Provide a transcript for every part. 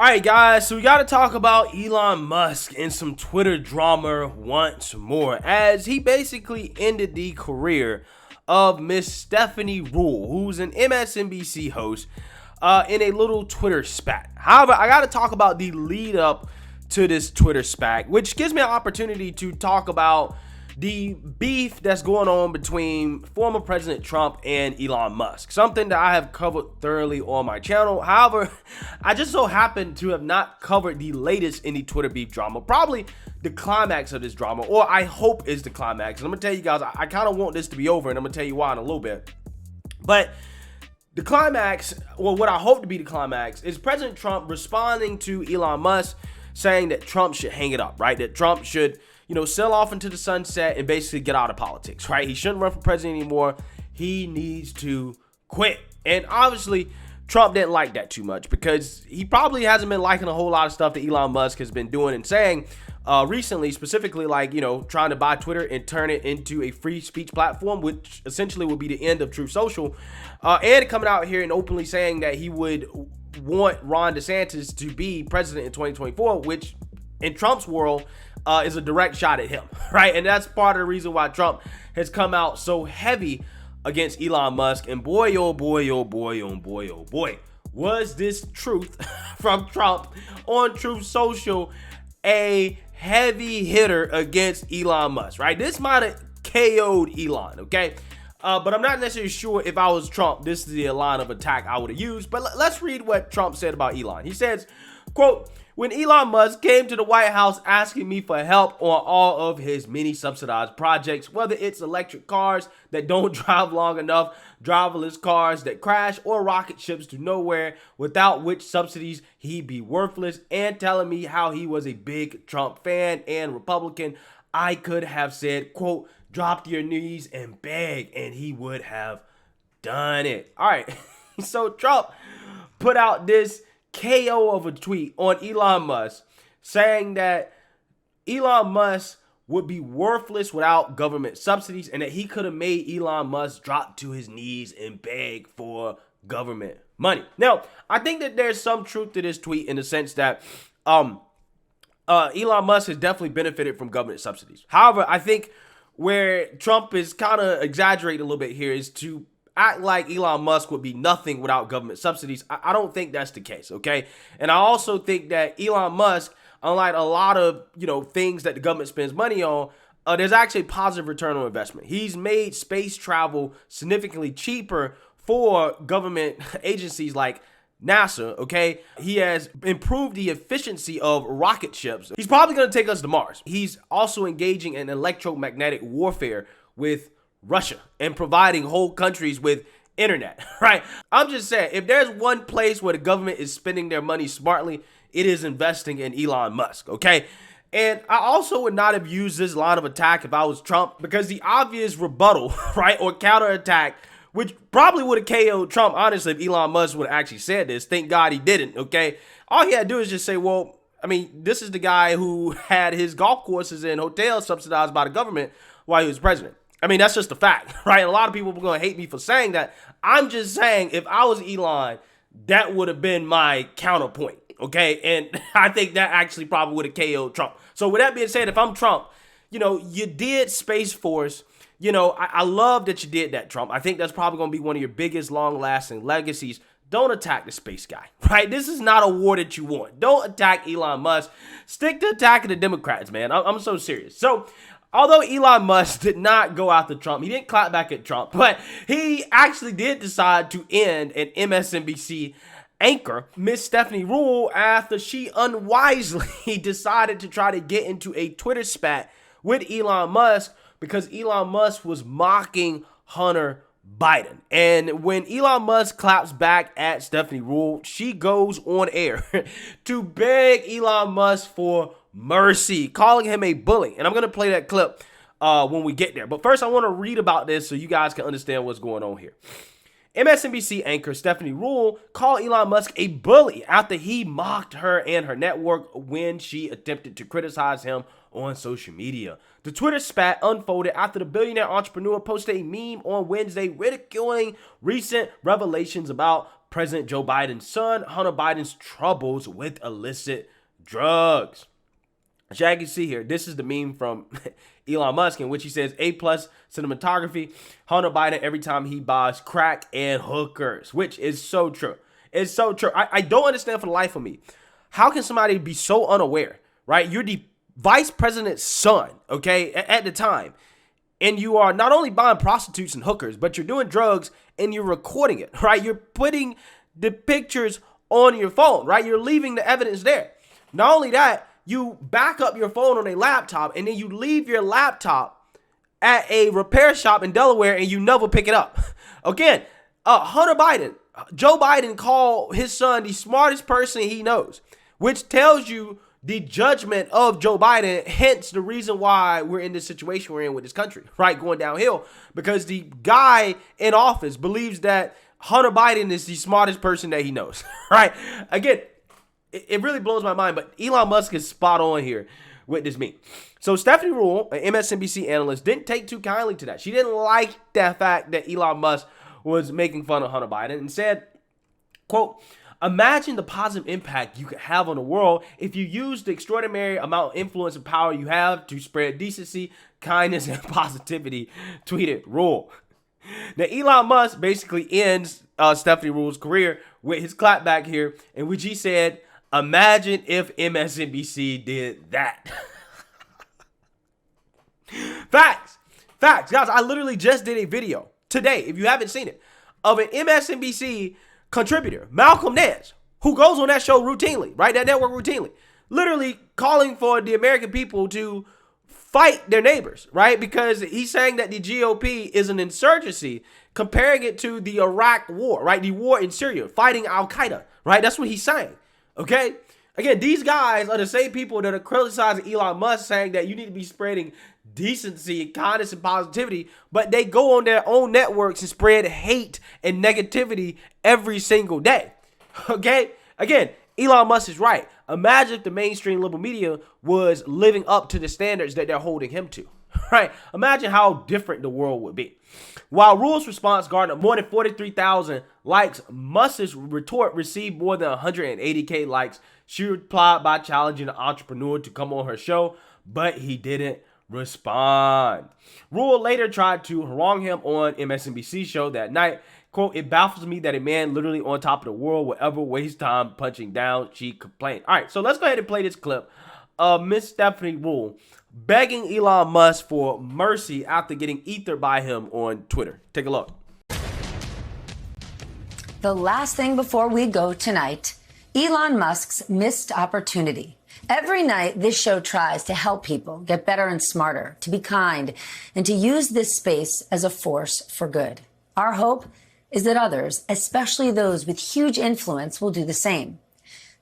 All right, guys, so we got to talk about Elon Musk and some Twitter drama once more, as he basically ended the career of Miss Stephanie Ruhle, who's an MSNBC host, in a little Twitter spat. However, I got to talk about the lead up to this Twitter spat, which gives me an opportunity to talk about the beef that's going on between former President Trump and Elon Musk, something that I have covered thoroughly on my channel. However, I just so happen to have not covered the latest in the Twitter beef drama, probably the climax of this drama, or I hope is the climax. And I'm gonna tell you guys, I kind of want this to be over, and I'm gonna tell you why in a little bit. But the climax, well, what I hope to be the climax, is President Trump responding to Elon Musk, saying that Trump should hang it up, right? That Trump should, sail off into the sunset and basically get out of politics, right? He shouldn't run for president anymore. He needs to quit. And obviously, Trump didn't like that too much because he probably hasn't been liking a whole lot of stuff that Elon Musk has been doing and saying recently, specifically like, trying to buy Twitter and turn it into a free speech platform, which essentially would be the end of Truth Social. And coming out here and openly saying that he would want Ron DeSantis to be president in 2024, which in Trump's world is a direct shot at him, right? And that's part of the reason why Trump has come out so heavy against Elon Musk. And boy, oh boy, oh boy, oh boy, oh boy, was this truth from Trump on Truth Social a heavy hitter against Elon Musk, right? This might have KO'd Elon, okay? But I'm not necessarily sure if I was Trump, this is the line of attack I would have used. But let's read what Trump said about Elon. He says, quote, "When Elon Musk came to the White House asking me for help on all of his many subsidized projects, whether it's electric cars that don't drive long enough, driverless cars that crash, or rocket ships to nowhere, without which subsidies he'd be worthless, and telling me how he was a big Trump fan and Republican, I could have said, quote, drop to your knees and beg, and he would have done it." All right, so Trump put out this KO of a tweet on Elon Musk saying that Elon Musk would be worthless without government subsidies and that he could have made Elon Musk drop to his knees and beg for government money. Now, I think that there's some truth to this tweet in the sense that Elon Musk has definitely benefited from government subsidies. However, I think where Trump is kind of exaggerating a little bit here is to act like Elon Musk would be nothing without government subsidies. I don't think that's the case, okay? And I also think that Elon Musk, unlike a lot of, things that the government spends money on, there's actually a positive return on investment. He's made space travel significantly cheaper for government agencies like NASA, okay? He has improved the efficiency of rocket ships. He's probably going to take us to Mars. He's also engaging in electromagnetic warfare with Russia and providing whole countries with internet, right? I'm just saying, if there's one place where the government is spending their money smartly, it is investing in Elon Musk, okay? And I also would not have used this line of attack if I was Trump, because the obvious rebuttal, right, or counterattack, which probably would have KO'd Trump, honestly, if Elon Musk would have actually said this. Thank God he didn't, okay? All he had to do is just say, well, I mean, this is the guy who had his golf courses and hotels subsidized by the government while he was president. I mean, that's just a fact, right? And a lot of people are going to hate me for saying that. I'm just saying, if I was Elon, that would have been my counterpoint, okay? And I think that actually probably would have KO'd Trump. So with that being said, if I'm Trump, you did Space Force. I love that you did that, Trump. I think that's probably going to be one of your biggest long-lasting legacies. Don't attack the space guy, right? This is not a war that you want. Don't attack Elon Musk. Stick to attacking the Democrats, man. I'm so serious. So, although Elon Musk did not go after Trump, he didn't clap back at Trump, but he actually did decide to end an MSNBC anchor, Miss Stephanie Ruhle, after she unwisely decided to try to get into a Twitter spat with Elon Musk because Elon Musk was mocking Hunter Biden. And when Elon Musk claps back at Stephanie Ruhle, she goes on air to beg Elon Musk for mercy, calling him a bully. And I'm going to play that clip when we get there. But first, I want to read about this so you guys can understand what's going on here. MSNBC anchor Stephanie Ruhle called Elon Musk a bully after he mocked her and her network when she attempted to criticize him on social media. The Twitter spat unfolded after the billionaire entrepreneur posted a meme on Wednesday ridiculing recent revelations about President Joe Biden's son, Hunter Biden's troubles with illicit drugs. As you can see here, this is the meme from Elon Musk in which he says A+ cinematography, Hunter Biden every time he buys crack and hookers, which is so true. It's so true. I don't understand for the life of me. How can somebody be so unaware, right? You're the vice president's son, okay, at the time. And you are not only buying prostitutes and hookers, but you're doing drugs and you're recording it, right? You're putting the pictures on your phone, right? You're leaving the evidence there. Not only that, you back up your phone on a laptop and then you leave your laptop at a repair shop in Delaware and you never pick it up. Again, Hunter Biden, Joe Biden called his son the smartest person he knows, which tells you the judgment of Joe Biden, hence the reason why we're in this situation we're in with this country, right? Going downhill because the guy in office believes that Hunter Biden is the smartest person that he knows, right? Again, it really blows my mind, but Elon Musk is spot on here with this meme. So Stephanie Ruhle, an MSNBC analyst, didn't take too kindly to that. She didn't like the fact that Elon Musk was making fun of Hunter Biden and said, quote, "Imagine the positive impact you could have on the world if you use the extraordinary amount of influence and power you have to spread decency, kindness, and positivity," tweeted Ruhle. Now, Elon Musk basically ends Stephanie Ruhle's career with his clapback here, in which he said, "Imagine if MSNBC did that." Facts. Guys, I literally just did a video today, if you haven't seen it, of an MSNBC contributor, Malcolm Nance, who goes on that show routinely, right? That network routinely, literally calling for the American people to fight their neighbors, right? Because he's saying that the GOP is an insurgency, comparing it to the Iraq war, right? The war in Syria, fighting Al-Qaeda, right? That's what he's saying, okay? Again, these guys are the same people that are criticizing Elon Musk, saying that you need to be spreading decency, kindness, and positivity, but they go on their own networks and spread hate and negativity every single day, okay? Again, Elon Musk is right. Imagine if the mainstream liberal media was living up to the standards that they're holding him to, right? Imagine how different the world would be. While Ruhle's response garnered more than 43,000 likes, Musk's retort received more than 180K likes. She replied by challenging the entrepreneur to come on her show, but he didn't respond. Ruhle later tried to harangue him on MSNBC show that night. Quote, "It baffles me that a man literally on top of the world would ever waste time punching down," she complained. All right, so let's go ahead and play this clip of Miss Stephanie Ruhle begging Elon Musk for mercy after getting ethered by him on Twitter. Take a look. The last thing before we go tonight, Elon Musk's missed opportunity. Every night, this show tries to help people get better and smarter, to be kind, and to use this space as a force for good. Our hope is that others, especially those with huge influence, will do the same.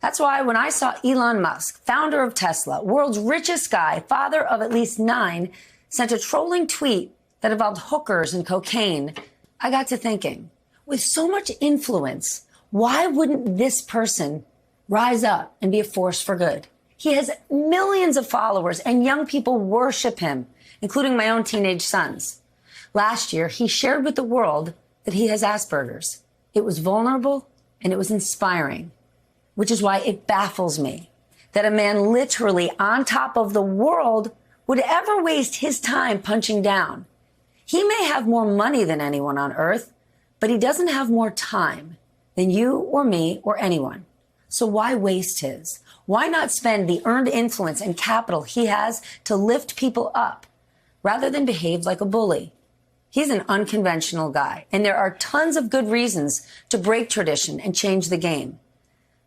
That's why when I saw Elon Musk, founder of Tesla, world's richest guy, father of at least 9, sent a trolling tweet that involved hookers and cocaine, I got to thinking, with so much influence, why wouldn't this person rise up and be a force for good? He has millions of followers and young people worship him, including my own teenage sons. Last year, he shared with the world that he has Asperger's. It was vulnerable and it was inspiring, which is why it baffles me that a man literally on top of the world would ever waste his time punching down. He may have more money than anyone on earth, but he doesn't have more time than you or me or anyone. So why waste his? Why not spend the earned influence and capital he has to lift people up rather than behave like a bully? He's an unconventional guy, and there are tons of good reasons to break tradition and change the game.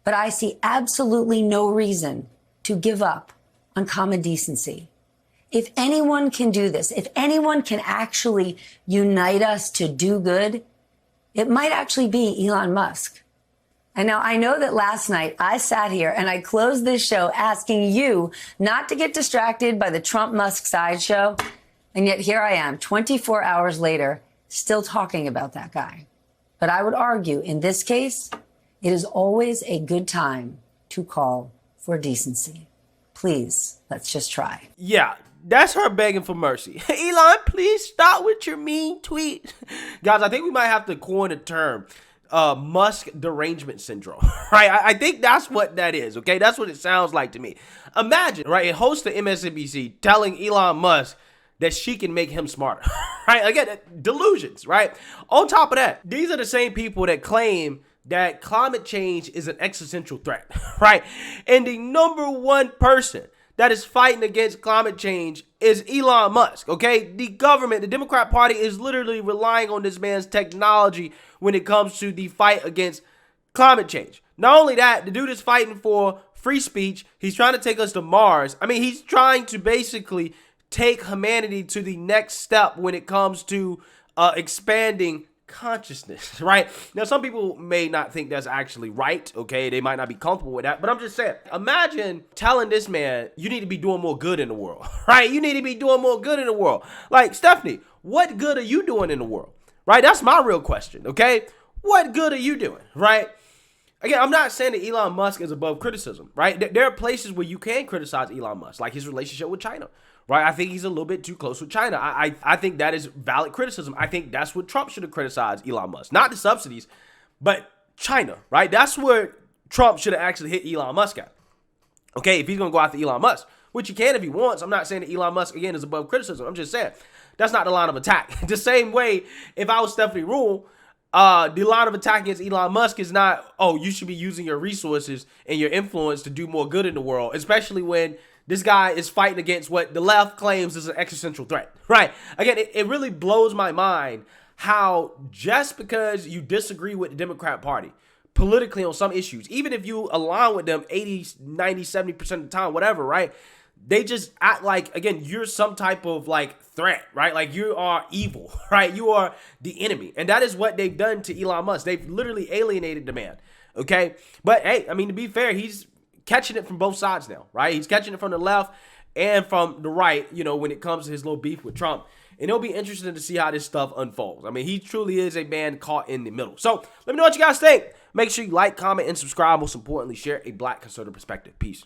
But I see absolutely no reason to give up on common decency. If anyone can do this, if anyone can actually unite us to do good, it might actually be Elon Musk. And now I know that last night I sat here and I closed this show asking you not to get distracted by the Trump-Musk sideshow. And yet here I am, 24 hours later, still talking about that guy. But I would argue in this case, it is always a good time to call for decency. Please, let's just try. Yeah, that's her begging for mercy. Elon, please stop with your mean tweet. Guys, I think we might have to coin a term. Musk derangement syndrome, right? I think that's what that is, okay? That's what it sounds like to me. Imagine, right, a host of MSNBC telling Elon Musk that she can make him smarter, right? Again, delusions, right? On top of that, these are the same people that claim that climate change is an existential threat, right? And the number one person that is fighting against climate change is Elon Musk, okay? The government, the Democrat Party is literally relying on this man's technology when it comes to the fight against climate change. Not only that, the dude is fighting for free speech. He's trying to take us to Mars. I mean, he's trying to basically take humanity to the next step when it comes to expanding consciousness, right? Now, some people may not think that's actually right, okay? They might not be comfortable with that, but I'm just saying, imagine telling this man, you need to be doing more good in the world, right? You need to be doing more good in the world. Like, Stephanie, what good are you doing in the world, right? That's my real question, okay? What good are you doing, right? Again, I'm not saying that Elon Musk is above criticism, right? There are places where you can criticize Elon Musk, like his relationship with China, right? I think he's a little bit too close with China. I think that is valid criticism. I think that's what Trump should have criticized Elon Musk. Not the subsidies, but China, right? That's where Trump should have actually hit Elon Musk at. Okay, if he's going to go after Elon Musk, which he can if he wants. I'm not saying that Elon Musk, again, is above criticism. I'm just saying that's not the line of attack. The same way, if I was Stephanie Ruhle, the line of attack against Elon Musk is not, oh, you should be using your resources and your influence to do more good in the world, especially when this guy is fighting against what the left claims is an existential threat, right? Again, it really blows my mind how just because you disagree with the Democrat Party politically on some issues, even if you align with them 80, 90, 70% of the time, whatever, right? They just act like, again, you're some type of like threat, right? Like you are evil, right? You are the enemy. And that is what they've done to Elon Musk. They've literally alienated the man, okay? But hey, I mean, to be fair, he's catching it from both sides now, right? He's catching it from the left and from the right, you know, when it comes to his little beef with Trump. And it'll be interesting to see how this stuff unfolds. I mean, he truly is a man caught in the middle. So let me know what you guys think. Make sure you like, comment, and subscribe. Most importantly, share a Black conservative perspective. Peace.